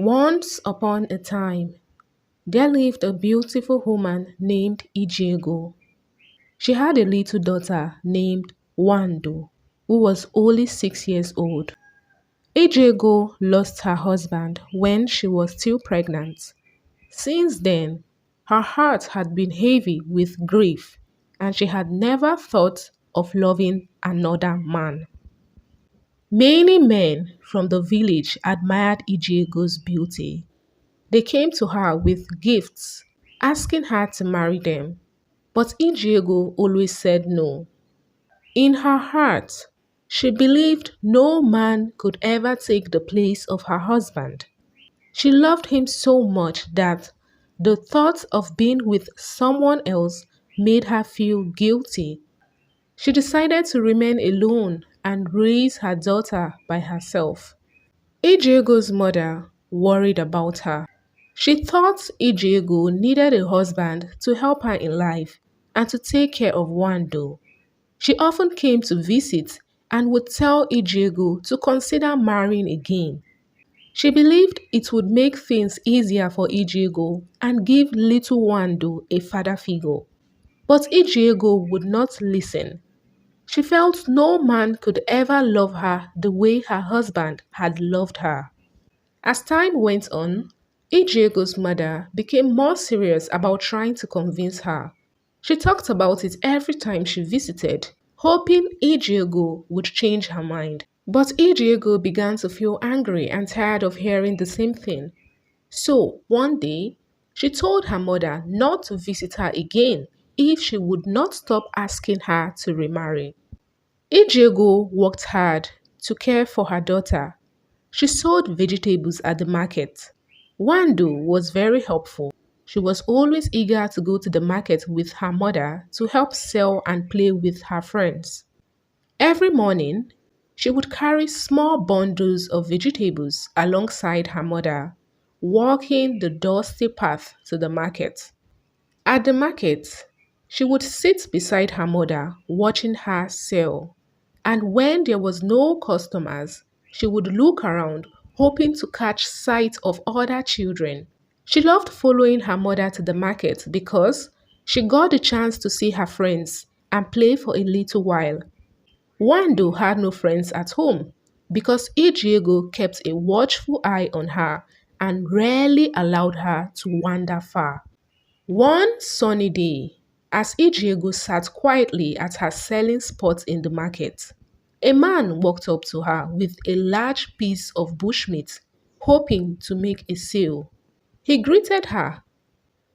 Once upon a time, there lived a beautiful woman named Ijiego. She had a little daughter named Wando, who was only 6 years old. Ijiego lost her husband when she was still pregnant. Since then, her heart had been heavy with grief, and she had never thought of loving another man. Many men from the village admired Ijiego's beauty. They came to her with gifts, asking her to marry them. But Ijiego always said no. In her heart, she believed no man could ever take the place of her husband. She loved him so much that the thought of being with someone else made her feel guilty. She decided to remain alone and raise her daughter by herself. Ejiogo's mother worried about her. She thought Ejiego needed a husband to help her in life and to take care of Wando. She often came to visit and would tell Ejiego to consider marrying again. She believed it would make things easier for Ejiego and give little Wando a father figure. But Ejiego would not listen. She felt no man could ever love her the way her husband had loved her. As time went on, Ejiogo's mother became more serious about trying to convince her. She talked about it every time she visited, hoping Ejiogo would change her mind. But Ejiogo began to feel angry and tired of hearing the same thing. So, one day, she told her mother not to visit her again if she would not stop asking her to remarry. Ejiogo worked hard to care for her daughter. She sold vegetables at the market. Wando was very helpful. She was always eager to go to the market with her mother to help sell and play with her friends. Every morning, she would carry small bundles of vegetables alongside her mother, walking the dusty path to the market. At the market, she would sit beside her mother, watching her sell. And when there was no customers, she would look around, hoping to catch sight of other children. She loved following her mother to the market because she got the chance to see her friends and play for a little while. Wando had no friends at home because Ejiego kept a watchful eye on her and rarely allowed her to wander far. One sunny day, as Ejiego sat quietly at her selling spot in the market, a man walked up to her with a large piece of bushmeat, hoping to make a sale. He greeted her.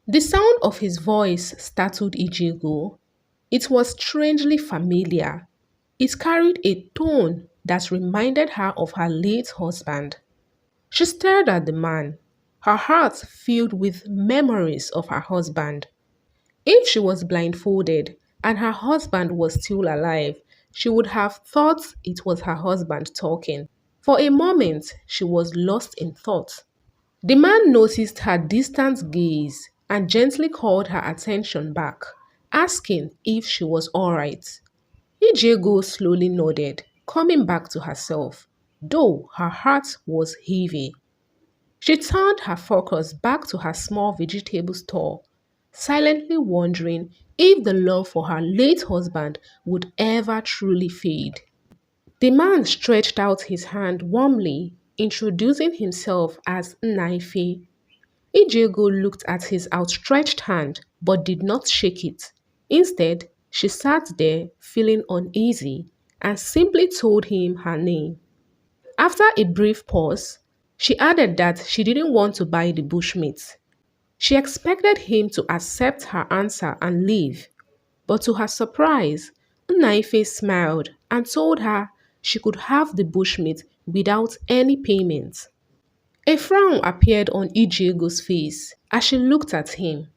The sound of his voice startled Ejiego. It was strangely familiar. It carried a tone that reminded her of her late husband. She stared at the man, her heart filled with memories of her husband. If she was blindfolded and her husband was still alive, she would have thought it was her husband talking. For a moment, she was lost in thought. The man noticed her distant gaze and gently called her attention back, asking if she was all right. Ijego slowly nodded, coming back to herself, though her heart was heavy. She turned her focus back to her small vegetable stall, silently wondering if the love for her late husband would ever truly fade. The man stretched out his hand warmly, introducing himself as Naife. Ijego looked at his outstretched hand but did not shake it. Instead, she sat there feeling uneasy and simply told him her name. After a brief pause, she added that she didn't want to buy the bushmeat. She expected him to accept her answer and leave, but to her surprise, Naife smiled and told her she could have the bushmeat without any payment. A frown appeared on Ijiego's face as she looked at him,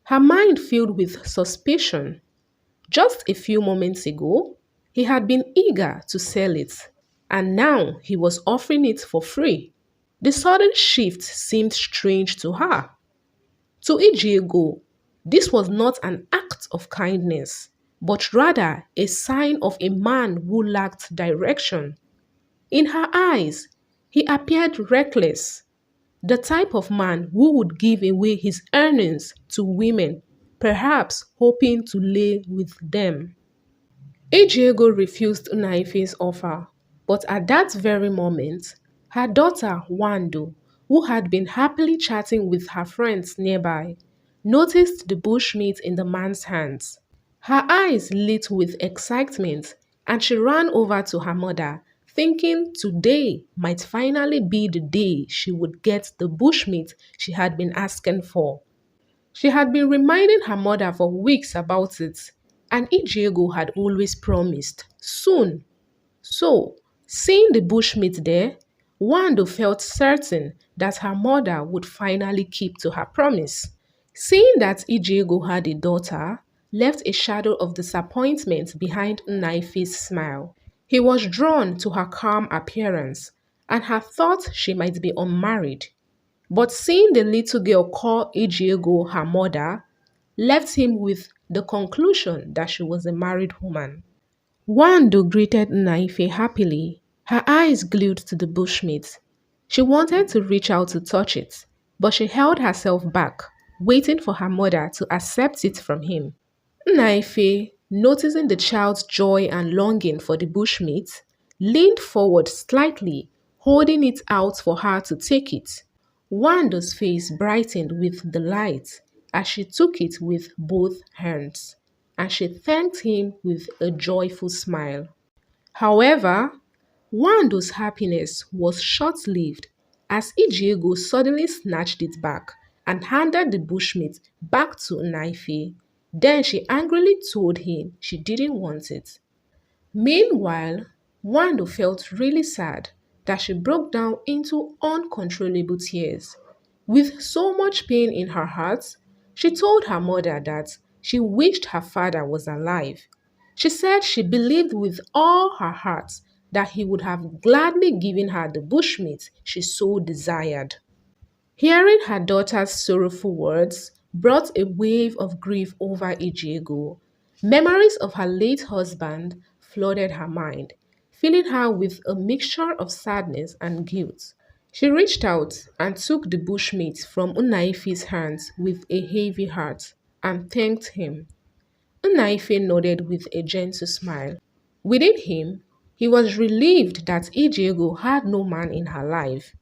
her mind filled with suspicion. Just a few moments ago, he had been eager to sell it, and now he was offering it for free. The sudden shift seemed strange to her. To Ijiego, this was not an act of kindness, but rather a sign of a man who lacked direction. In her eyes, he appeared reckless. the type of man who would give away his earnings to women, perhaps hoping to lay with them. Ejiego refused Unaife's offer, but at that very moment, her daughter Wando, who had been happily chatting with her friends nearby, noticed the bushmeat in the man's hands. Her eyes lit with excitement, and she ran over to her mother, thinking today might finally be the day she would get the bushmeat she had been asking for. She had been reminding her mother for weeks about it, and Ijiego had always promised soon. So, seeing the bushmeat there, Wando felt certain that her mother would finally keep to her promise. Seeing that Ijiego had a daughter left a shadow of disappointment behind Naife's smile. He was drawn to her calm appearance and had thought she might be unmarried. But seeing the little girl call Ejiego her mother left him with the conclusion that she was a married woman. Wando greeted Naife happily, her eyes glued to the bushmeat. She wanted to reach out to touch it, but she held herself back, waiting for her mother to accept it from him. Naife, noticing the child's joy and longing for the bushmeat, leaned forward slightly, holding it out for her to take it. Wando's face brightened with delight as she took it with both hands, and she thanked him with a joyful smile. However, Wando's happiness was short lived as Ijiego suddenly snatched it back and handed the bushmeat back to Naife. Then she angrily told him she didn't want it. Meanwhile, Wando felt really sad that she broke down into uncontrollable tears. With so much pain in her heart, she told her mother that she wished her father was alive. She said she believed with all her heart that he would have gladly given her the bushmeat she so desired. Hearing her daughter's sorrowful words brought a wave of grief over Ijiego. Memories of her late husband flooded her mind, filling her with a mixture of sadness and guilt. She reached out and took the bushmeat from Unaife's hands with a heavy heart and thanked him. Unaife nodded with a gentle smile. Within him, he was relieved that Ijiego had no man in her life.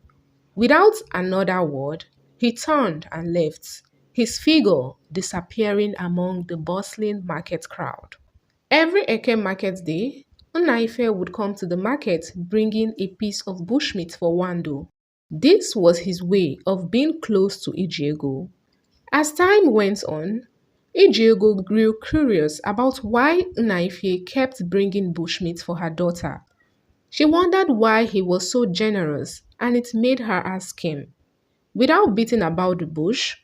Without another word, he turned and left, his figure disappearing among the bustling market crowd. Every Eke market day, Unaife would come to the market bringing a piece of bushmeat for Wando. This was his way of being close to Ijiego. As time went on, Ijiego grew curious about why Unaife kept bringing bushmeat for her daughter. She wondered why he was so generous, and it made her ask him. Without beating about the bush,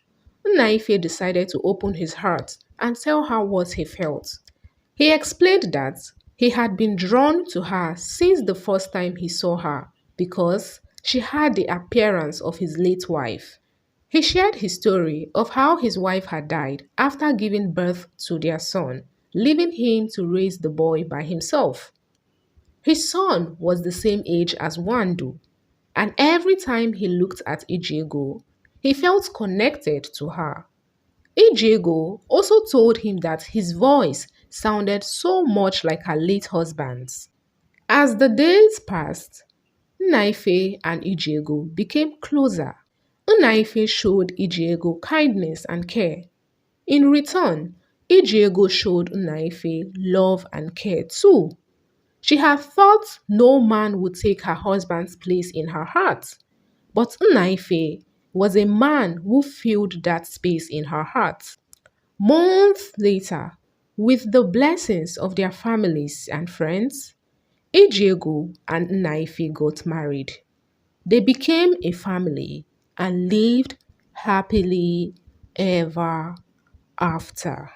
Naife decided to open his heart and tell her what he felt. He explained that he had been drawn to her since the first time he saw her because she had the appearance of his late wife. He shared his story of how his wife had died after giving birth to their son, leaving him to raise the boy by himself. His son was the same age as Wandu, and every time he looked at Ijiego, he felt connected to her. Ijiego also told him that his voice sounded so much like her late husband's. As the days passed, Naife and Ijiego became closer. Naife showed Ijiego kindness and care. In return, Ijiego showed Naife love and care too. She had thought no man would take her husband's place in her heart, but Naife was a man who filled that space in her heart. Months later, with the blessings of their families and friends, Ejiego and Naife got married. They became a family and lived happily ever after.